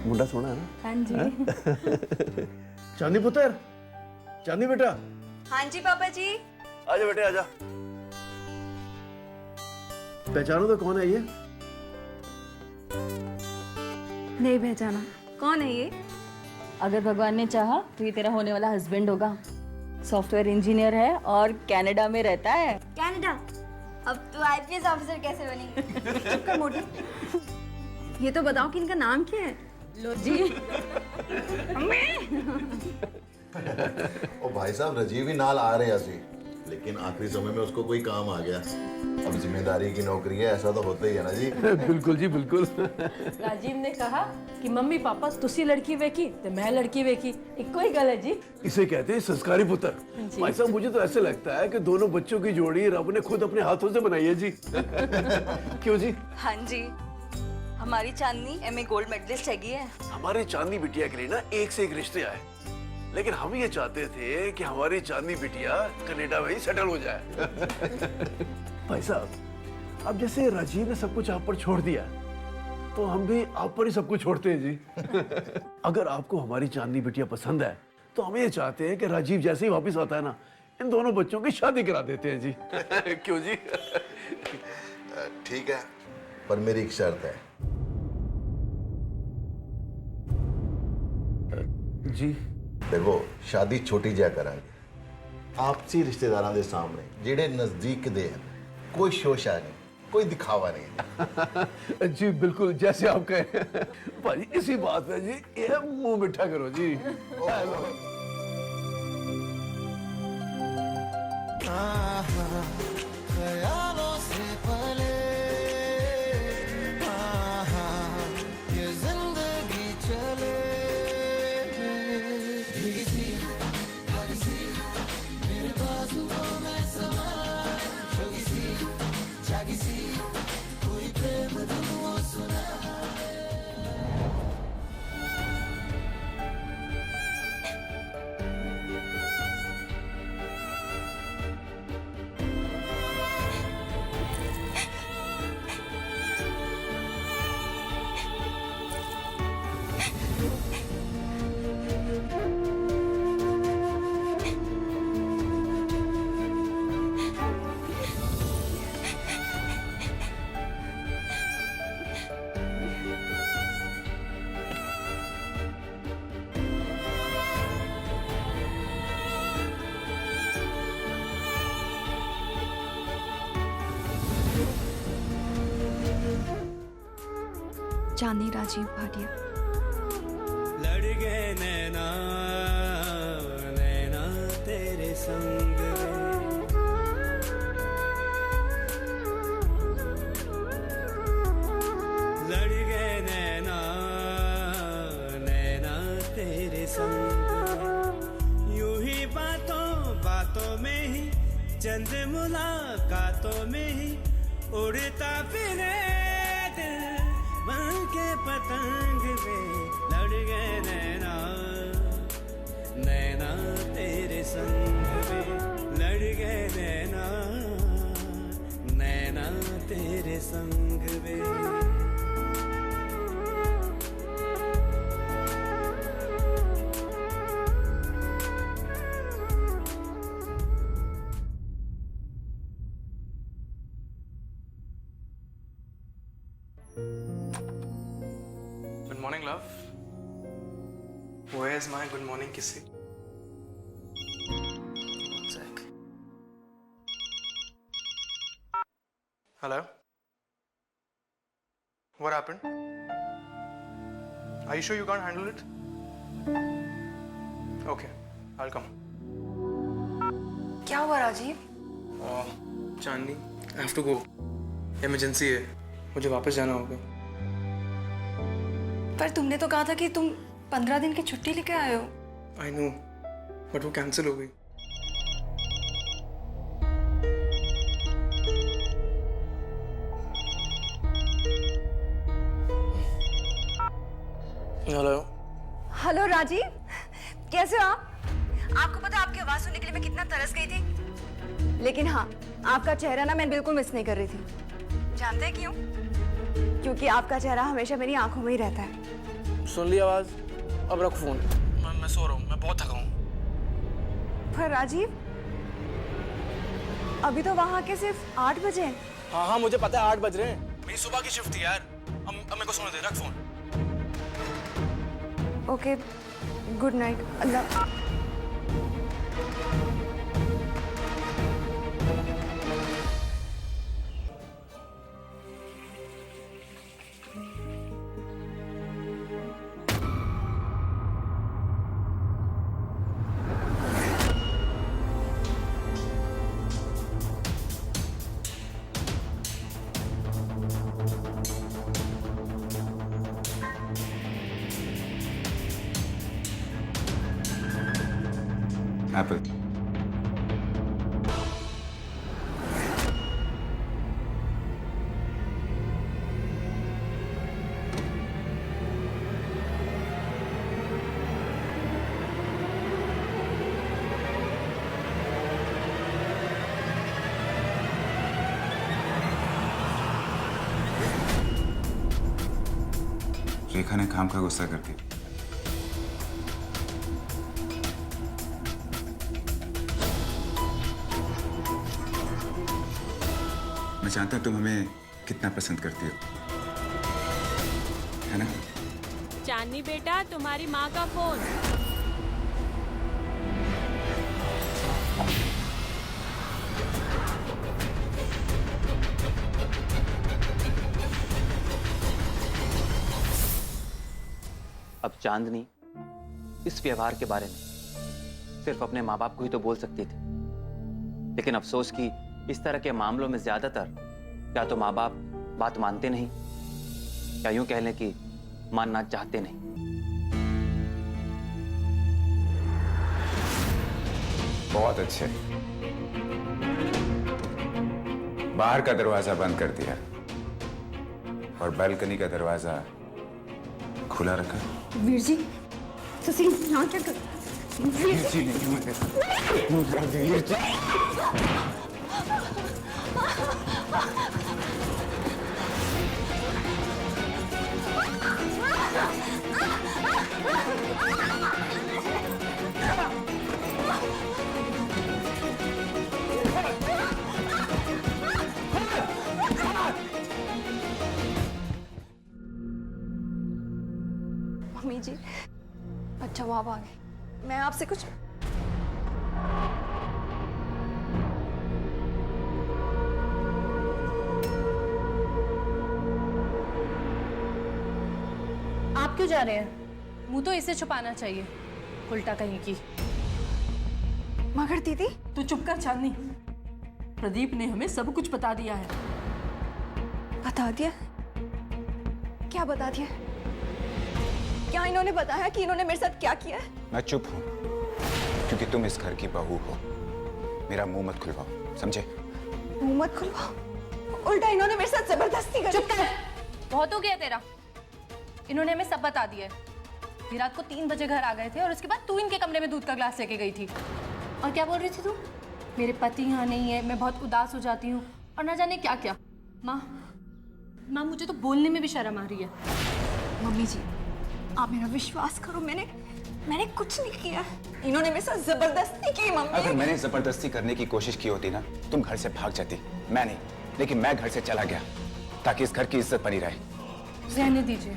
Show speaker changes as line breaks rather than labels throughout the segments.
मुंडा सोना है ना?
हाँ जी।
चांदी पुत्र, चांदी बेटा।
हाँ जी पापा जी।
आजा बेटे आजा। पहचानो तो कौन है ये?
नहीं पहचाना। कौन है ये?
अगर भगवान ने चाहा तो ये तेरा होने वाला हस्बैंड होगा। सॉफ्टवेयर इंजीनियर है और कनाडा में रहता है।
कनाडा? अब तो आईपीएस ऑफिसर कैसे बनेंगे? चुप कर मोटी। ये तो बताओ कि इनका नाम क्या है?
लो जी।
ओ भाई साहब राजीव ही नाल आ रहे हैं जी, लेकिन आखिरी समय में उसको कोई काम आ गया। अब जिम्मेदारी की नौकरी है, ऐसा तो होता ही है ना जी।
बिल्कुल जी बिल्कुल।
राजीव ने कहा कि मम्मी पापा तुसी लड़की वेखी तो मैं लड़की वेखी, इको ही गल है जी।
इसे कहते हैं संस्कारी पुत्र। भाई साहब मुझे तो ऐसे लगता है कि दोनों बच्चों की जोड़ी रब ने खुद अपने हाथों से बनाई है जी। क्यों जी?
हाँ जी, हमारी चांदनी एमए गोल्ड मेडलिस्ट हैगी है।
हमारी चांदनी बिटिया के लिए ना एक से एक रिश्ते आए, लेकिन हम ये चाहते थे कि हमारी चांदनी बिटिया कनाडा में ही सेटल हो जाए। भाई साहब अब जैसे राजीव ने सब कुछ आप पर छोड़ दिया, तो हम भी आप पर ही सब कुछ छोड़ते हैं जी। अगर आपको हमारी चांदनी बिटिया पसंद है तो हम ये चाहते हैं कि राजीव जैसे ही वापस आता है ना, इन दोनों बच्चों की शादी करा देते हैं जी। क्यों जी?
ठीक है, पर मेरी एक शर्त है।
जी
देखो शादी छोटी जिहा करांगे, आपसी रिश्तेदारों के सामने, जेडे नजदीक दे हैं। कोई शोशा नहीं, कोई दिखावा नहीं।
जी बिल्कुल जैसे आप कहें। भाजी इसी बात में जी ये मुंह मिठा करो जी।
ख्यालों से पले ये जिंदगी चले, भीगी भागी सी मेरे बाजुओं में समा, जोगी सी जागी सी कोई प्रेम धुन वो सुना।
चांदनी राजीव भाटिया।
लड़ गए नैना नैना तेरे संग में, लड़ गए नैना नैना तेरे संग में। यूं ही बातों बातों में ही, चंद मुलाकातों में ही उड़ता फिरे दिल बन के पतंग में। लड़ गए नैना नैना तेरे संग में, लड़ गए नैना नैना तेरे संग में।
Good morning, love. Where's my good morning kissy? One sec. Hello? What happened? Are you sure you can't handle it? Okay, I'll come.
क्या हुआ Rajiv?
Oh, Chandni, I have to go. Emergency है. मुझे वापस जाना होगा.
पर तुमने तो कहा था कि तुम 15 दिन की छुट्टी लेके आए हो।
I know, but वो कैंसिल हो गई. हेलो.
हेलो राजीव, कैसे हो आप? आपको पता है आपकी आवाज सुनने के लिए मैं कितना तरस गई थी, लेकिन हाँ आपका चेहरा ना मैं बिल्कुल मिस नहीं कर रही थी। जानते हैं क्यों? क्योंकि आपका चेहरा हमेशा मेरी आंखों में ही रहता है।
सुन ली आवाज, अब रख फोन। मैं सो रहा हूँ, मैं बहुत थका हूँ।
पर राजीव, अभी तो वहां के सिर्फ 8 बजे हैं।
हाँ मुझे पता है 8 बज रहे हैं, मेरी सुबह की शिफ्ट थी यार। अब मेरे को सोने दे, रख फोन।
Okay, good night. अल्लाह।
Apple. रेखा ने खाम का गुस्सा कर दिया। मैं जानता हूं तुम हमें कितना पसंद करती हो, है ना?
चांदनी बेटा, तुम्हारी माँ का फोन।
अब चांदनी इस व्यवहार के बारे में सिर्फ अपने माँ बाप को ही तो बोल सकती थी, लेकिन अफसोस कि इस तरह के मामलों में ज्यादातर या तो माँ बाप बात मानते नहीं या यूं कह लें कि मानना चाहते नहीं।
बहुत अच्छे। बाहर का दरवाजा बंद कर दिया और बालकनी का दरवाजा खुला रखा।
वीर जी, सुशील यहाँ क्या कर?
वीर जी नहीं, वीर जी।
मम्मी जी, अच्छा वो आप आ गए। मैं आपसे कुछ
आप क्यों जा रहे हैं? मुंह तो इसे छुपाना चाहिए, उल्टा कहीं की।
मगर दीदी,
तू चुप कर चांदनी। प्रदीप ने हमें सब कुछ बता दिया है।
बता दिया? क्या बता दिया? क्या इन्होंने बताया कि इन्होंने मेरे साथ क्या किया है?
मैं चुप हूं क्योंकि तुम इस घर की बहू हो। मेरा मुंह मत खुलवाओ, समझे?
मुंह मत खुलवाओ। उल्टा इन्होंने मेरे साथ जबरदस्ती कर।
चुप कर, बहुत हो गया तेरा। इन्होंने हमें सब बता दिया है। ये रात को 3 बजे घर आ गए थे और उसके बाद तू इनके कमरे में दूध का ग्लास लेके गई थी। और क्या बोल रही थी तू? मेरे पति यहाँ नहीं है, मैं बहुत उदास हो जाती हूँ और ना जाने क्या क्या। माँ मुझे तो बोलने में भी शर्म आ रही है।
मम्मी जी, आप मेरा विश्वास करो, मैंने कुछ नहीं किया। इन्होंने मेरे साथ जबरदस्ती की। मम्मी,
अगर मैंने जबरदस्ती करने की कोशिश की होती ना, तुम घर से भाग जाती। मैं नहीं, लेकिन मैं घर से चला गया ताकि इस घर की इज्जत बनी रहे।
रहने दीजिए,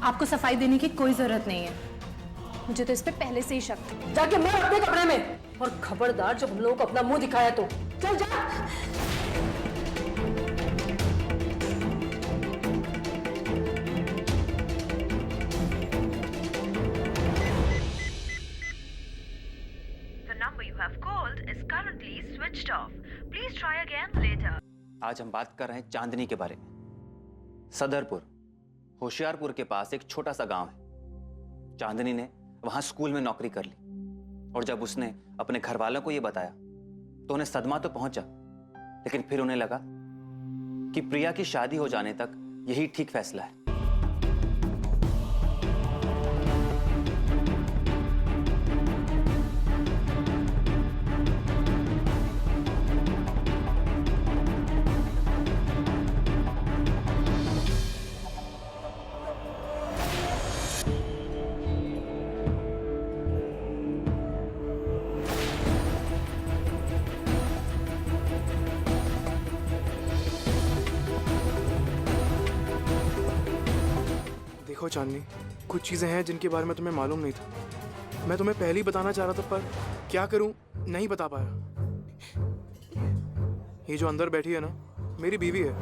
आपको सफाई देने की कोई जरूरत नहीं है। मुझे तो इस पे पहले से ही शक था। जाके मैं अपने कमरे में, और खबरदार जब हम लोगों को अपना मुंह दिखाया तो चल जा।
आज हम बात कर रहे हैं चांदनी के बारे में। सदरपुर, होशियारपुर के पास एक छोटा सा गांव है। चांदनी ने वहां स्कूल में नौकरी कर ली और जब उसने अपने घर वालों को यह बताया तो उन्हें सदमा तो पहुंचा, लेकिन फिर उन्हें लगा कि प्रिया की शादी हो जाने तक यही ठीक फैसला है।
चांदनी, कुछ चीज़ें हैं जिनके बारे में तुम्हें मालूम नहीं था। मैं तुम्हें पहले ही बताना चाह रहा था, पर क्या करूं, नहीं बता पाया। ये जो अंदर बैठी है ना, मेरी बीवी है।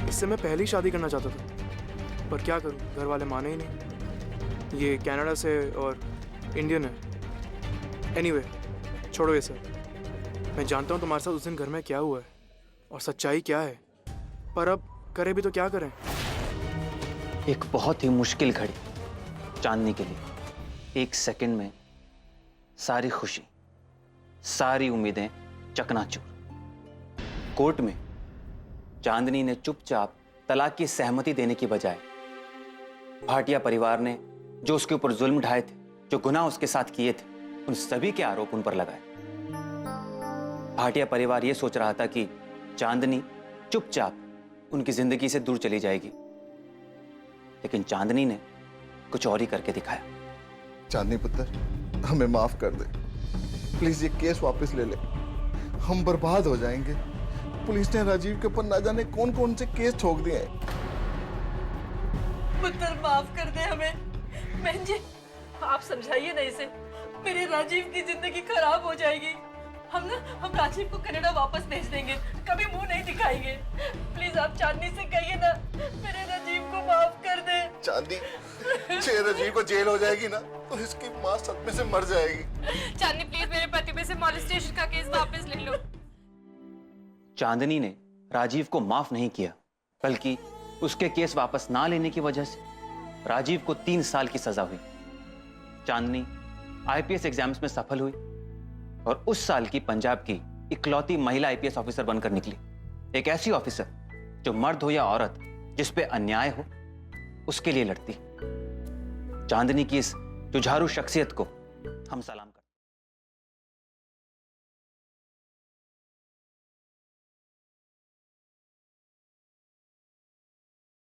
इससे मैं पहले ही शादी करना चाहता था, पर क्या करूं, घर वाले माने ही नहीं। ये कनाडा से और इंडियन है। एनीवे, छोड़ो ये सब। मैं जानता हूं तुम्हारे साथ उस दिन घर में क्या हुआ है और सच्चाई क्या है, पर अब करें भी तो क्या करें।
एक बहुत ही मुश्किल घड़ी चांदनी के लिए। एक सेकंड में सारी खुशी, सारी उम्मीदें चकनाचूर। कोर्ट में चांदनी ने चुपचाप तलाक की सहमति देने की बजाय भाटिया परिवार ने जो उसके ऊपर जुल्म ढाए थे, जो गुनाह उसके साथ किए थे, उन सभी के आरोप उन पर लगाए। भाटिया परिवार यह सोच रहा था कि चांदनी चुपचाप उनकी जिंदगी से दूर चली जाएगी, लेकिन चांदनी ने कुछ और ही करके दिखाया।
चांदनी पुत्र, हमें माफ कर दे प्लीज, ये केस वापस ले ले, हम बर्बाद हो जाएंगे। पुलिस ने राजीव के ऊपर ना जाने कौन कौन से केस ठोक दिए हैं।
पुत्र माफ कर दे हमें। बहन जी, आप समझाइए ना इसे, मेरे राजीव की जिंदगी खराब हो जाएगी। हम राजीव को कनाडा वापस भेज देंगे, कभी मुंह नहीं दिखाएंगे। प्लीज आप चांदनी से कहिए ना, मेरे राजीव को माफ कर दे।
चांदी, राजीव को जेल हो जाएगी ना तो इसकी माँ सदमे से मर जाएगी।
चांदनी प्लीज मेरे पति पे से मॉलेस्टेशन का केस वापस ले लो।
चांदनी ने राजीव को माफ नहीं किया, बल्कि उसके केस वापस ना लेने की वजह से राजीव को 3 साल की सजा हुई। चांदनी आईपीएस एग्जाम्स में सफल हुई और उस साल की पंजाब की इकलौती महिला आईपीएस ऑफिसर बनकर निकली। एक ऐसी ऑफिसर जो मर्द हो या औरत, जिस पे अन्याय हो उसके लिए लड़ती। चांदनी की इस जुझारू शख्सियत को हम सलाम करते हैं।